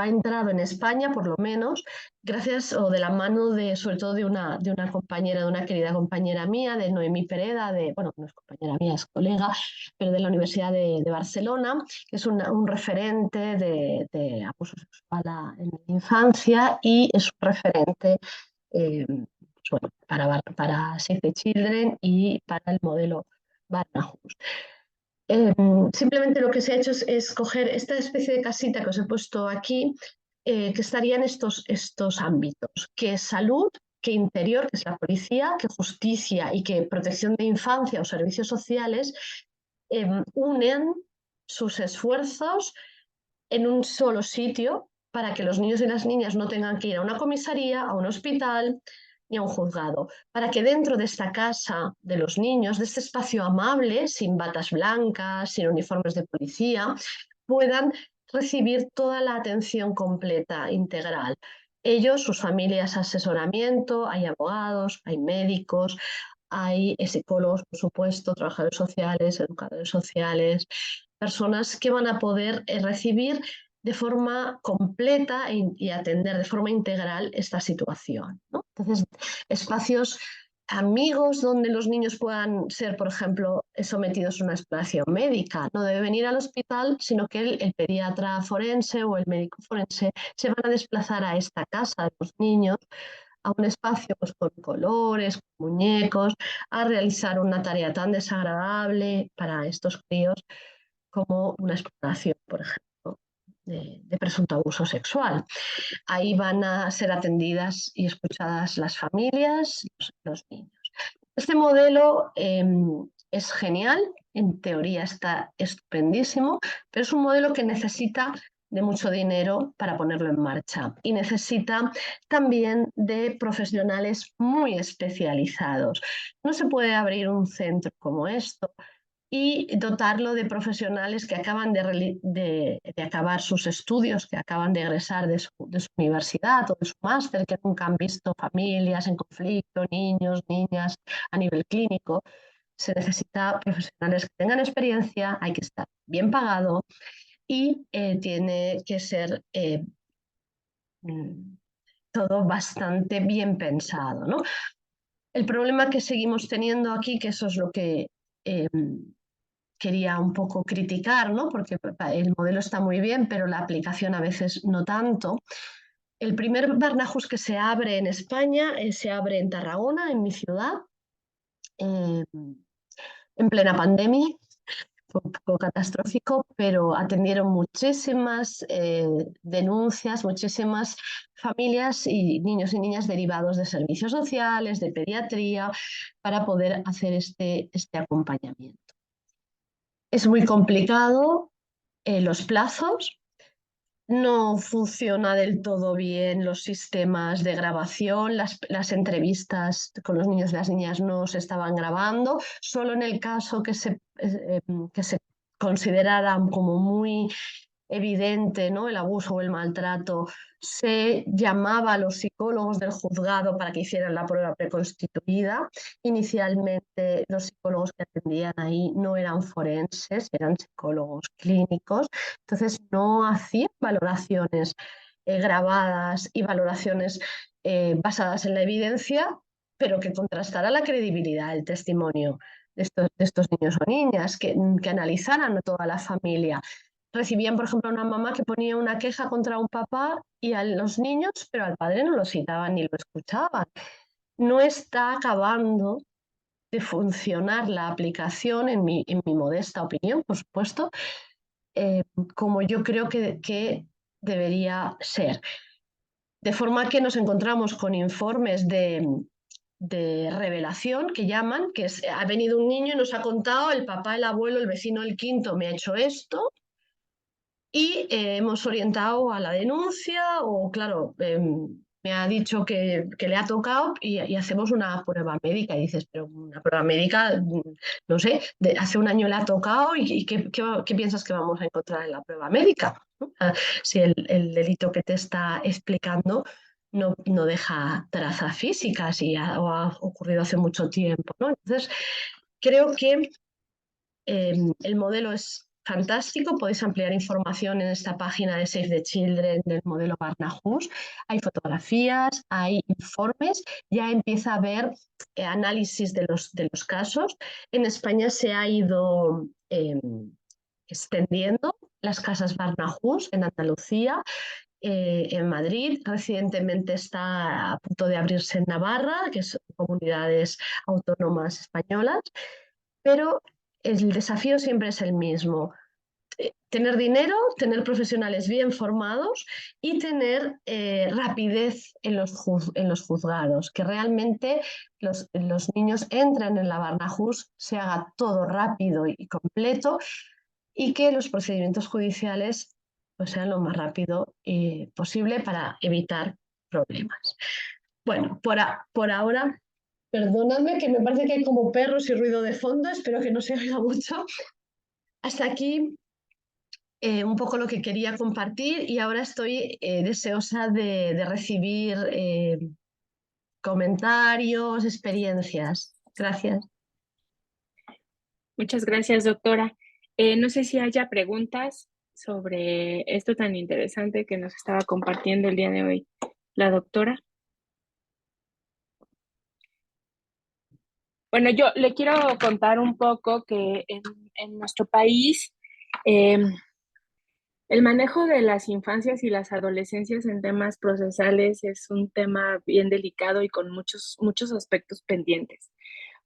entrado en España, por lo menos, gracias o de la mano sobre todo de una compañera, de una querida compañera mía, de Noemí Pereda, bueno, no es compañera mía, es colega, pero de la Universidad de Barcelona, que es un referente de abuso sexual en la infancia y es un referente bueno, para Save the Children y para el modelo Barnahus. Simplemente lo que se ha hecho es coger esta especie de casita que os he puesto aquí, que estaría en estos ámbitos, que es salud, que interior, que es la policía, que justicia y que protección de infancia o servicios sociales unen sus esfuerzos en un solo sitio para que los niños y las niñas no tengan que ir a una comisaría, a un hospital ni a un juzgado, para que dentro de esta casa de los niños, de este espacio amable, sin batas blancas, sin uniformes de policía, puedan recibir toda la atención completa, integral. Ellos, sus familias, asesoramiento, hay abogados, hay médicos, hay psicólogos, por supuesto, trabajadores sociales, educadores sociales, personas que van a poder recibir de forma completa y atender de forma integral esta situación, ¿no? Entonces, espacios amigos donde los niños puedan ser, por ejemplo, sometidos a una exploración médica. No debe venir al hospital, sino que el pediatra forense o el médico forense se van a desplazar a esta casa de los niños, a un espacio pues, con colores, con muñecos, a realizar una tarea tan desagradable para estos críos como una exploración, por ejemplo, de presunto abuso sexual. Ahí van a ser atendidas y escuchadas las familias, los niños. Este modelo es genial, en teoría está estupendísimo, pero es un modelo que necesita de mucho dinero para ponerlo en marcha y necesita también de profesionales muy especializados. No se puede abrir un centro como esto y dotarlo de profesionales que acaban de acabar sus estudios, que acaban de egresar de su universidad o de su máster, que nunca han visto familias en conflicto, niños, niñas a nivel clínico. Se necesita profesionales que tengan experiencia, hay que estar bien pagado y tiene que ser todo bastante bien pensado, ¿no? El problema que seguimos teniendo aquí, que eso es lo que quería un poco criticar, ¿no? Porque el modelo está muy bien, pero la aplicación a veces no tanto. El primer Barnahus que se abre en España se abre en Tarragona, en mi ciudad, eh, en plena pandemia. Fue un poco catastrófico, pero atendieron muchísimas denuncias, muchísimas familias y niños y niñas derivados de servicios sociales, de pediatría, para poder hacer este acompañamiento. Es muy complicado los plazos, no funciona del todo bien los sistemas de grabación, las entrevistas con los niños y las niñas no se estaban grabando, solo en el caso que se consideraran como muy evidente, ¿no? El abuso o el maltrato, se llamaba a los psicólogos del juzgado para que hicieran la prueba preconstituida. Inicialmente los psicólogos que atendían ahí no eran forenses, eran psicólogos clínicos, entonces no hacían valoraciones grabadas y valoraciones basadas en la evidencia, pero que contrastara la credibilidad del testimonio de estos niños o niñas, que analizaran a toda la familia. Recibían, por ejemplo, una mamá que ponía una queja contra un papá y a los niños, pero al padre no lo citaban ni lo escuchaban. No está acabando de funcionar la aplicación, en mi modesta opinión, por supuesto, eh, como yo creo que debería ser. De forma que nos encontramos con informes de revelación que llaman, que ha venido un niño y nos ha contado el papá, el abuelo, el vecino, el quinto me ha hecho esto, y hemos orientado a la denuncia o, claro, me ha dicho que le ha tocado y hacemos una prueba médica. Y dices, pero una prueba médica, no sé, hace un año le ha tocado y ¿qué piensas que vamos a encontrar en la prueba médica? ¿No? Si el delito que te está explicando no deja trazas físicas o ha ocurrido hace mucho tiempo, ¿no? Entonces, creo que el modelo es fantástico, podéis ampliar información en esta página de Save the Children del modelo Barnahus. Hay fotografías, hay informes, ya empieza a haber análisis de los casos. En España se ha ido extendiendo las casas Barnahus en Andalucía, en Madrid, recientemente está a punto de abrirse en Navarra, que son comunidades autónomas españolas, pero el desafío siempre es el mismo. Tener dinero, tener profesionales bien formados y tener rapidez en los juzgados, que realmente los niños entren en la Barnahus, se haga todo rápido y completo y que los procedimientos judiciales pues, sean lo más rápido posible para evitar problemas. Bueno, por ahora, perdóname que me parece que hay como perros y ruido de fondo, espero que no se oiga mucho. Hasta aquí un poco lo que quería compartir y ahora estoy deseosa de recibir comentarios, experiencias. Gracias. Muchas gracias, doctora. No sé si haya preguntas sobre esto tan interesante que nos estaba compartiendo el día de hoy la doctora. Bueno, yo le quiero contar un poco que en nuestro país el manejo de las infancias y las adolescencias en temas procesales es un tema bien delicado y con muchos aspectos pendientes.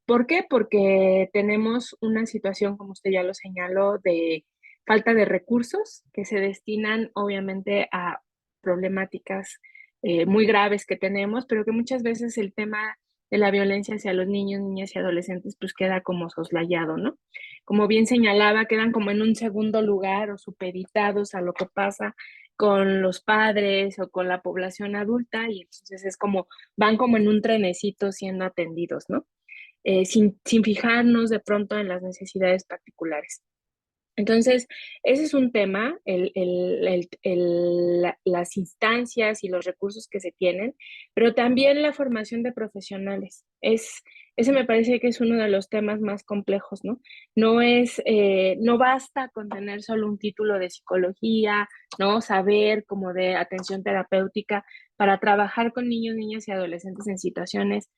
¿Por qué? Porque tenemos una situación, como usted ya lo señaló, de falta de recursos que se destinan obviamente a problemáticas muy graves que tenemos, pero que muchas veces el tema de la violencia hacia los niños, niñas y adolescentes pues queda como soslayado, ¿no? Como bien señalaba, quedan como en un segundo lugar o supeditados a lo que pasa con los padres o con la población adulta y entonces es como, van como en un trenecito siendo atendidos, ¿no? Sin fijarnos de pronto en las necesidades particulares. Entonces, ese es un tema, las instancias y los recursos que se tienen, pero también la formación de profesionales. Ese me parece que es uno de los temas más complejos, ¿no? No basta con tener solo un título de psicología, ¿no? Saber como de atención terapéutica para trabajar con niños, niñas y adolescentes en situaciones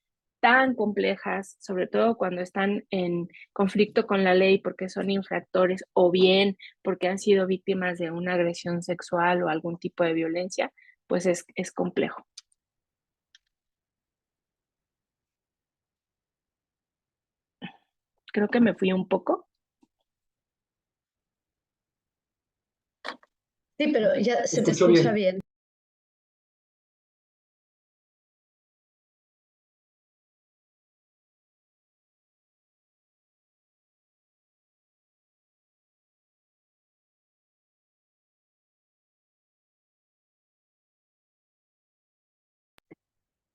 tan complejas, sobre todo cuando están en conflicto con la ley porque son infractores o bien porque han sido víctimas de una agresión sexual o algún tipo de violencia, pues es complejo. Creo que me fui un poco. Sí, pero ya se te Escucho escucha bien. bien.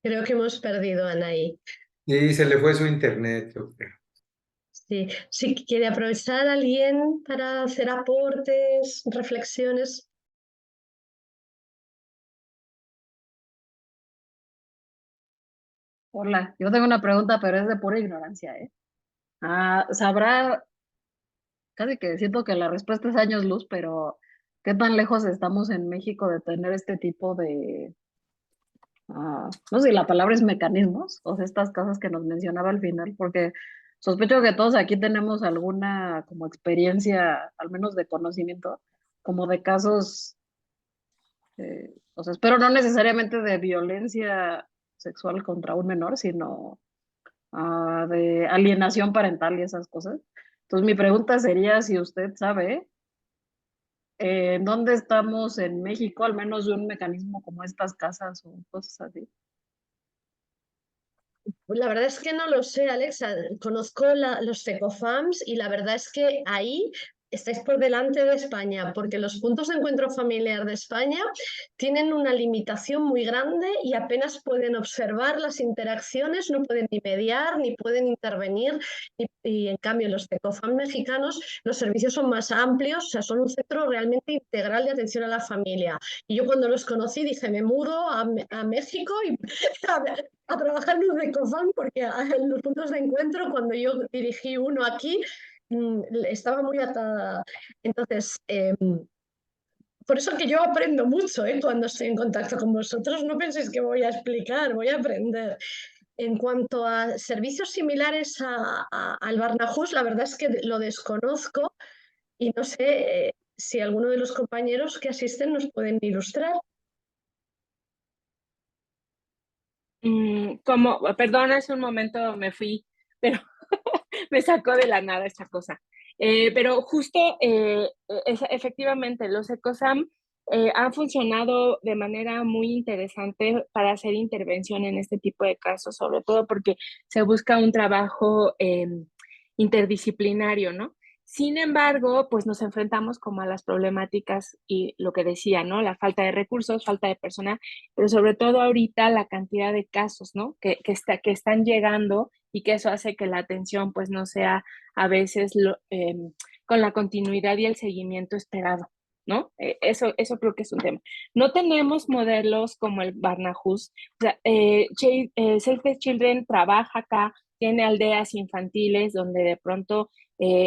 Creo que hemos perdido a Anaí. Y se le fue su internet, yo creo. Sí, si quiere aprovechar a alguien para hacer aportes, reflexiones. Hola, yo tengo una pregunta, pero es de pura ignorancia, ¿eh? Sabrá, casi que siento que la respuesta es años luz, pero ¿qué tan lejos estamos en México de tener este tipo de, no sé si la palabra es mecanismos, o sea, estas cosas que nos mencionaba al final, porque sospecho que todos aquí tenemos alguna como experiencia, al menos de conocimiento, como de casos, o sea, espero no necesariamente de violencia sexual contra un menor, sino de alienación parental y esas cosas. Entonces, mi pregunta sería si usted sabe en dónde estamos en México, al menos de un mecanismo como estas casas o cosas así. Pues la verdad es que no lo sé, Alexa. Conozco los Fecofams y la verdad es que ahí estáis por delante de España, porque los puntos de encuentro familiar de España tienen una limitación muy grande y apenas pueden observar las interacciones, no pueden ni mediar, ni pueden intervenir. Y en cambio, los Fecofam mexicanos, los servicios son más amplios, o sea, son un centro realmente integral de atención a la familia. Y yo cuando los conocí dije, me mudo a México y a trabajar en un Recofam porque en los puntos de encuentro, cuando yo dirigí uno aquí, estaba muy atada. Entonces, por eso que yo aprendo mucho cuando estoy en contacto con vosotros. No penséis que voy a explicar, voy a aprender. En cuanto a servicios similares al Barnahus, la verdad es que lo desconozco y no sé si alguno de los compañeros que asisten nos pueden ilustrar. Perdona, hace un momento me fui, pero me sacó de la nada esta cosa. Pero justo, efectivamente, los ECOSAM han funcionado de manera muy interesante para hacer intervención en este tipo de casos, sobre todo porque se busca un trabajo interdisciplinario, ¿no? Sin embargo, pues nos enfrentamos como a las problemáticas y lo que decía, ¿no? La falta de recursos, falta de personal, pero sobre todo ahorita la cantidad de casos, ¿no? Que están llegando y que eso hace que la atención pues no sea a veces con la continuidad y el seguimiento esperado, ¿no? Eso creo que es un tema. No tenemos modelos como el Barnahus, o sea, Save the Children trabaja acá tiene aldeas infantiles donde de pronto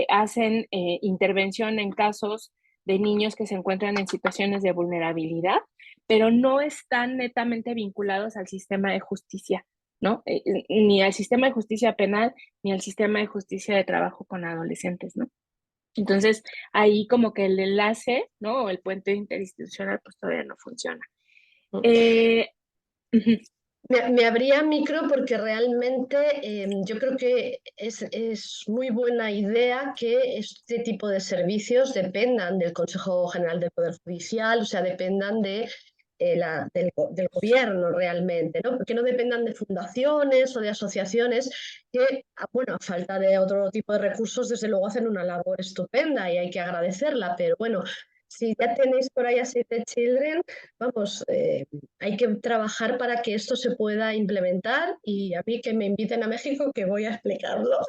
hacen intervención en casos de niños que se encuentran en situaciones de vulnerabilidad, pero no están netamente vinculados al sistema de justicia, ¿no? Ni al sistema de justicia penal, ni al sistema de justicia de trabajo con adolescentes, ¿no? Entonces, ahí como que el enlace, ¿no? O el puente interinstitucional, pues todavía no funciona. Ujú. Me abría micro porque realmente yo creo que es muy buena idea que este tipo de servicios dependan del Consejo General del Poder Judicial, o sea, dependan del gobierno realmente, ¿no? Que no dependan de fundaciones o de asociaciones que, bueno, a falta de otro tipo de recursos, desde luego hacen una labor estupenda y hay que agradecerla, pero bueno, si ya tenéis por ahí a Save the Children, vamos, hay que trabajar para que esto se pueda implementar y a mí que me inviten a México que voy a explicarlo.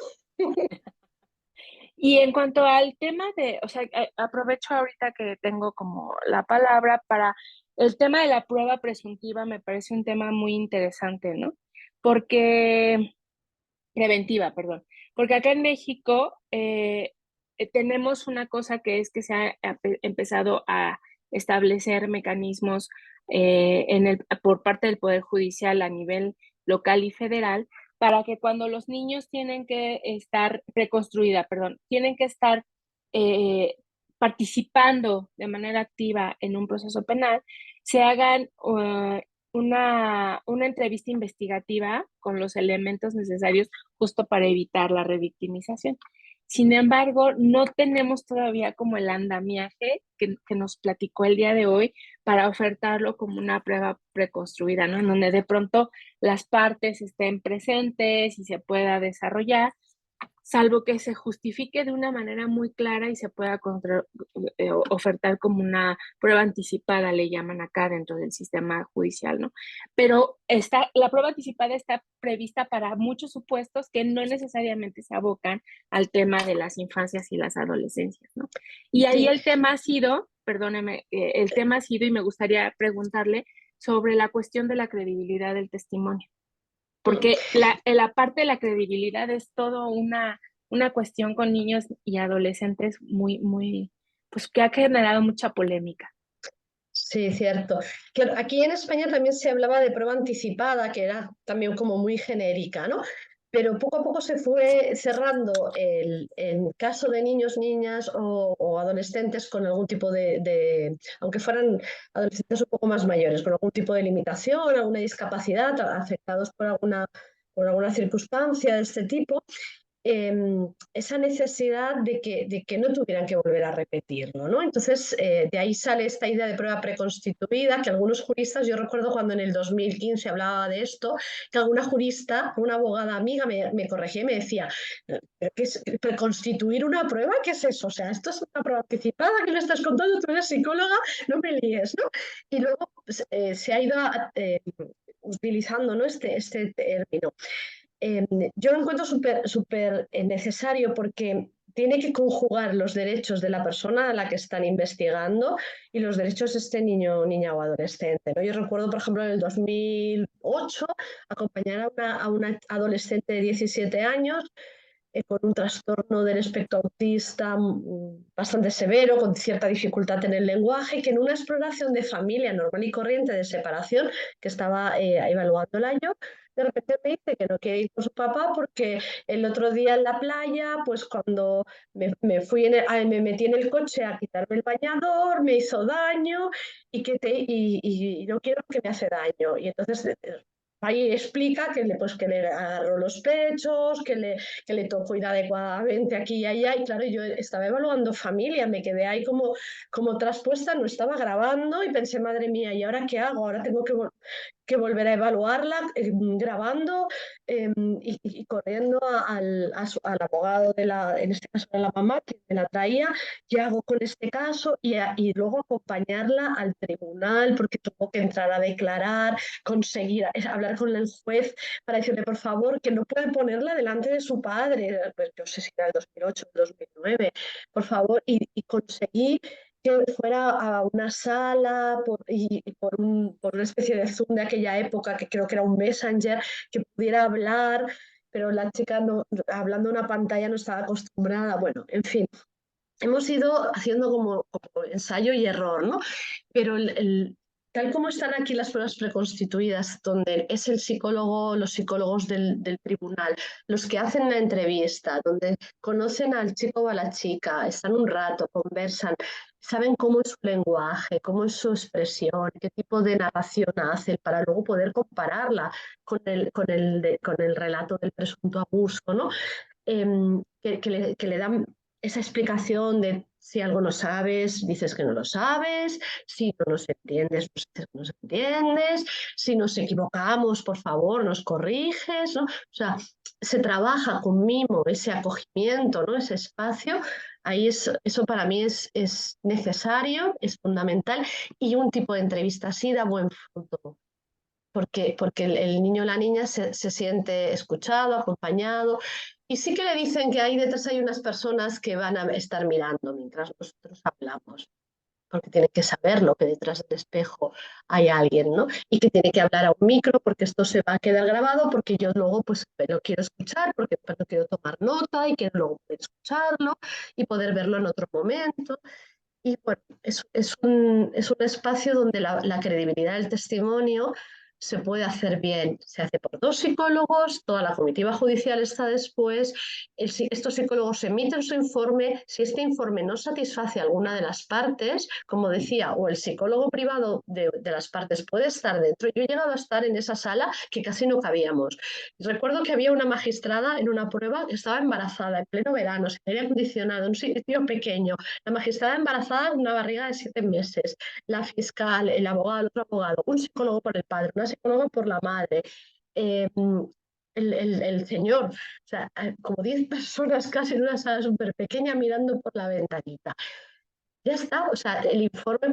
Y en cuanto al tema de, o sea, aprovecho ahorita que tengo como la palabra para el tema de la prueba presuntiva, me parece un tema muy interesante, ¿no? Porque, preventiva, perdón, porque acá en México tenemos una cosa que es que se ha empezado a establecer mecanismos por parte del Poder Judicial a nivel local y federal para que cuando los niños tienen que estar, reconstruida, perdón, tienen que estar eh, participando de manera activa en un proceso penal, se hagan una entrevista investigativa con los elementos necesarios justo para evitar la revictimización. Sin embargo, no tenemos todavía como el andamiaje que nos platicó el día de hoy para ofertarlo como una prueba preconstruida, ¿no? En donde de pronto las partes estén presentes y se pueda desarrollar, salvo que se justifique de una manera muy clara y se pueda ofertar como una prueba anticipada, le llaman acá dentro del sistema judicial, ¿no? Pero la prueba anticipada está prevista para muchos supuestos que no necesariamente se abocan al tema de las infancias y las adolescencias, ¿no? Y ahí Sí. el tema ha sido, perdóneme, el tema ha sido, y me gustaría preguntarle sobre la cuestión de la credibilidad del testimonio, porque la parte de la credibilidad es todo una cuestión con niños y adolescentes muy, pues que ha generado mucha polémica. Sí, cierto. Claro, aquí en España también se hablaba de prueba anticipada, que era también como muy genérica, ¿no? Pero poco a poco se fue cerrando el caso de niños, niñas o adolescentes con algún tipo aunque fueran adolescentes un poco más mayores, con algún tipo de limitación, alguna discapacidad, afectados por alguna circunstancia de este tipo. Esa necesidad de que no tuvieran que volver a repetirlo, ¿no? Entonces, de ahí sale esta idea de prueba preconstituida, que algunos juristas, yo recuerdo cuando en el 2015 hablaba de esto, que alguna jurista, una abogada amiga, me corregía y me decía, ¿qué es preconstituir una prueba? ¿Qué es eso? O sea, esto es una prueba anticipada que le estás contando, tú eres psicóloga, no me líes, ¿no? Y luego pues, se ha ido utilizando, ¿no? este término. Yo lo encuentro súper necesario porque tiene que conjugar los derechos de la persona a la que están investigando y los derechos de este niño, niña o adolescente, ¿no? Yo recuerdo, por ejemplo, en el 2008 acompañar a una adolescente de 17 años con un trastorno del espectro autista bastante severo, con cierta dificultad en el lenguaje, que en una exploración de familia normal y corriente de separación que estaba evaluándola yo, de repente me dice que no quiere ir con su papá porque el otro día en la playa, pues cuando me metí en el coche a quitarme el bañador, me hizo daño y no quiero que me hace daño. Y entonces ahí explica que le agarró los pechos, que le tocó ir adecuadamente aquí y allá. Y claro, yo estaba evaluando familia, me quedé ahí como traspuesta, no estaba grabando y pensé, madre mía, ¿y ahora qué hago? Ahora tengo que volver a evaluarla, grabando y corriendo al abogado en este caso era la mamá que me la traía, qué hago con este caso y luego acompañarla al tribunal porque tuvo que entrar a declarar, conseguir hablar con el juez para decirle por favor que no puede ponerla delante de su padre, pues yo sé si era el 2008 o el 2009, por favor, y conseguí que fuera a una sala por una especie de Zoom de aquella época, que creo que era un Messenger, que pudiera hablar pero la chica no, hablando a una pantalla no estaba acostumbrada. Bueno, en fin, hemos ido haciendo como ensayo y error, ¿no? Pero tal como están aquí las pruebas preconstituidas, donde es el psicólogo, los psicólogos del tribunal, los que hacen la entrevista, donde conocen al chico o a la chica, están un rato, conversan, saben cómo es su lenguaje, cómo es su expresión, qué tipo de narración hacen para luego poder compararla con el relato del presunto abuso, ¿no? Que le dan esa explicación de si algo no sabes, dices que no lo sabes, si no nos entiendes, pues dices que nos entiendes, si nos equivocamos, por favor, nos corriges, ¿no? O sea, se trabaja con mimo, ese acogimiento, ¿no? Ese espacio, ahí eso para mí es necesario, es fundamental, y un tipo de entrevista así da buen fruto. Porque el niño o la niña se siente escuchado, acompañado, y sí que le dicen que ahí detrás hay unas personas que van a estar mirando mientras nosotros hablamos, porque tienen que saberlo, que detrás del espejo hay alguien, ¿no? Y que tiene que hablar a un micro porque esto se va a quedar grabado, porque yo luego pues lo quiero escuchar, porque lo quiero tomar nota y quiero luego poder escucharlo y poder verlo en otro momento. Y bueno, es un espacio donde la credibilidad del testimonio se puede hacer bien. Se hace por dos psicólogos, toda la comitiva judicial está después, estos psicólogos emiten su informe. Si este informe no satisface a alguna de las partes, como decía, o el psicólogo privado de las partes puede estar dentro. Yo he llegado a estar en esa sala que casi no cabíamos. Recuerdo que había una magistrada en una prueba que estaba embarazada en pleno verano, sin aire acondicionado, en un sitio pequeño. La magistrada embarazada con una barriga de 7 meses, la fiscal, el abogado, el otro abogado, un psicólogo por el padre, una psicóloga por la madre, el señor, o sea, como 10 personas casi en una sala súper pequeña mirando por la ventanita. Ya está, o sea, el informe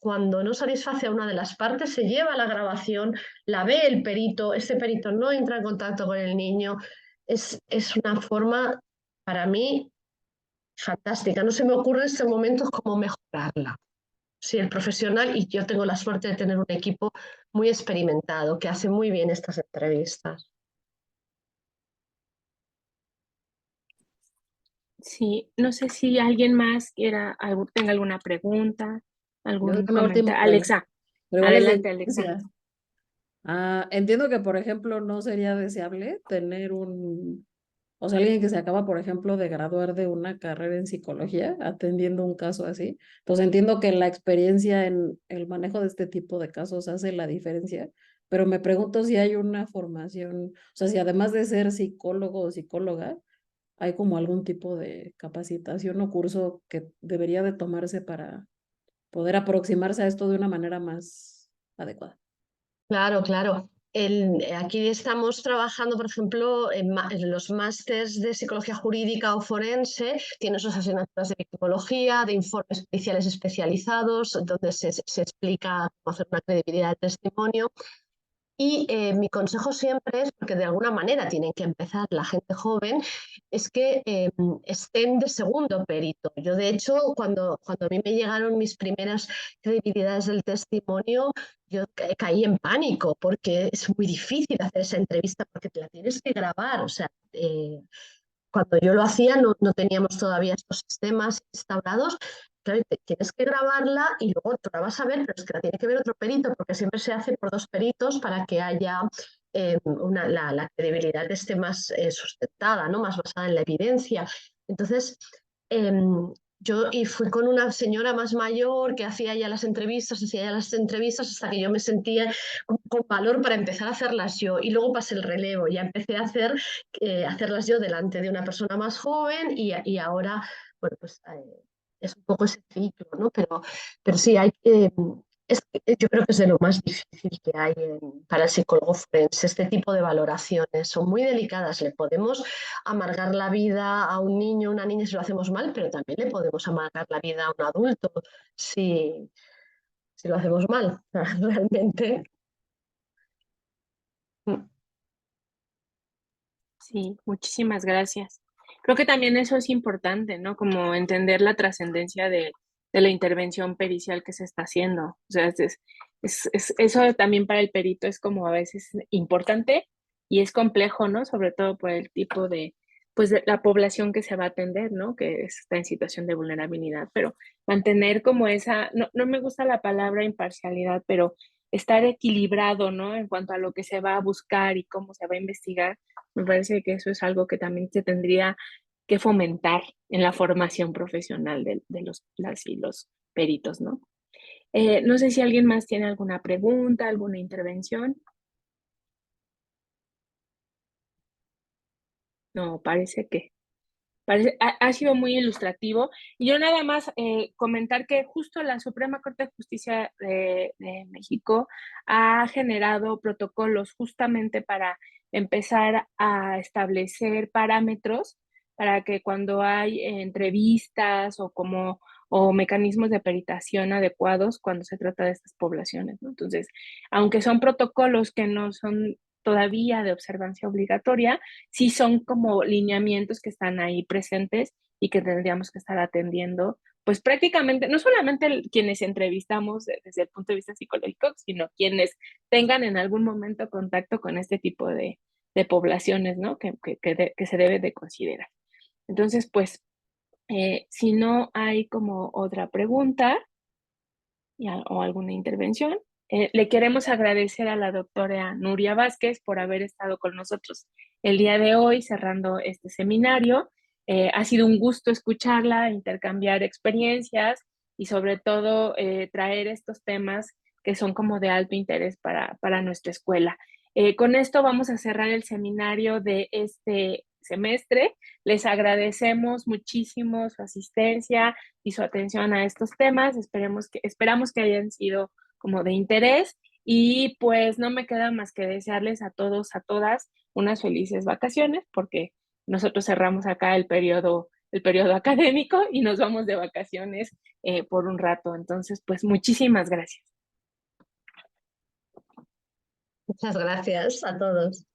cuando no satisface a una de las partes se lleva a la grabación, la ve el perito, ese perito no entra en contacto con el niño. Es una forma, para mí, fantástica. No se me ocurre en estos momentos cómo mejorarla. Sí, el profesional, y yo tengo la suerte de tener un equipo muy experimentado que hace muy bien estas entrevistas. Sí, no sé si alguien más tenga alguna pregunta, Yo algún tengo una última comentario. pregunta. Alexa, Pero igual es de adelante, Alexa. ciencia. Entiendo que, por ejemplo, no sería deseable tener o sea, alguien que se acaba, por ejemplo, de graduar de una carrera en psicología, atendiendo un caso así. Pues entiendo que la experiencia en el manejo de este tipo de casos hace la diferencia, pero me pregunto si hay una formación, o sea, si además de ser psicólogo o psicóloga, hay como algún tipo de capacitación o curso que debería de tomarse para poder aproximarse a esto de una manera más adecuada. Claro, claro. Aquí estamos trabajando, por ejemplo, en los másters de psicología jurídica o forense, tiene sus asignaturas de victimología, de informes periciales especializados, donde se explica cómo hacer una credibilidad de testimonio. Y mi consejo siempre es, porque de alguna manera tienen que empezar la gente joven, es que estén de segundo perito. Yo, de hecho, cuando a mí me llegaron mis primeras credibilidades del testimonio, yo caí en pánico, porque es muy difícil hacer esa entrevista, porque te la tienes que grabar. O sea, cuando yo lo hacía no teníamos todavía estos sistemas instaurados. Claro, tienes que grabarla y luego tú la vas a ver, pero es que la tiene que ver otro perito, porque siempre se hace por dos peritos para que haya la credibilidad esté más sustentada, ¿no? Más basada en la evidencia. Entonces, yo fui con una señora más mayor que hacía ya las entrevistas hasta que yo me sentía con valor para empezar a hacerlas yo. Y luego pasé el relevo, ya empecé a hacerlas yo delante de una persona más joven y ahora, bueno, pues es un poco ese ciclo, ¿no? Pero sí, yo creo que es de lo más difícil que hay para el psicólogo forense, este tipo de valoraciones. Son muy delicadas, le podemos amargar la vida a un niño o una niña si lo hacemos mal, pero también le podemos amargar la vida a un adulto si lo hacemos mal, realmente. Sí, muchísimas gracias. Creo que también eso es importante, ¿no? Como entender la trascendencia de la intervención pericial que se está haciendo. O sea, eso también para el perito es como a veces importante y es complejo, ¿no? Sobre todo por el tipo de, pues, de la población que se va a atender, ¿no? Que está en situación de vulnerabilidad, pero mantener como esa, no me gusta la palabra imparcialidad, pero estar equilibrado, ¿no? En cuanto a lo que se va a buscar y cómo se va a investigar, me parece que eso es algo que también se tendría que fomentar en la formación profesional de las y los peritos, ¿no? No sé si alguien más tiene alguna pregunta, alguna intervención. No, ha sido muy ilustrativo. Y yo nada más comentar que justo la Suprema Corte de Justicia de México ha generado protocolos justamente para empezar a establecer parámetros para que cuando hay entrevistas o mecanismos de peritación adecuados cuando se trata de estas poblaciones, ¿no? Entonces, aunque son protocolos que no son todavía de observancia obligatoria, sí son como lineamientos que están ahí presentes y que tendríamos que estar atendiendo, pues prácticamente, no solamente quienes entrevistamos desde el punto de vista psicológico, sino quienes tengan en algún momento contacto con este tipo de poblaciones, ¿no? Que se debe de considerar. Entonces, pues, si no hay como otra pregunta o alguna intervención, le queremos agradecer a la doctora Nuria Vázquez por haber estado con nosotros el día de hoy cerrando este seminario. Ha sido un gusto escucharla, intercambiar experiencias y sobre todo traer estos temas que son como de alto interés para nuestra escuela. Con esto vamos a cerrar el seminario de este semestre. Les agradecemos muchísimo su asistencia y su atención a estos temas. Esperamos que hayan sido como de interés y pues no me queda más que desearles a todos, a todas, unas felices vacaciones porque nosotros cerramos acá el periodo académico y nos vamos de vacaciones por un rato. Entonces, pues muchísimas gracias. Muchas gracias a todos.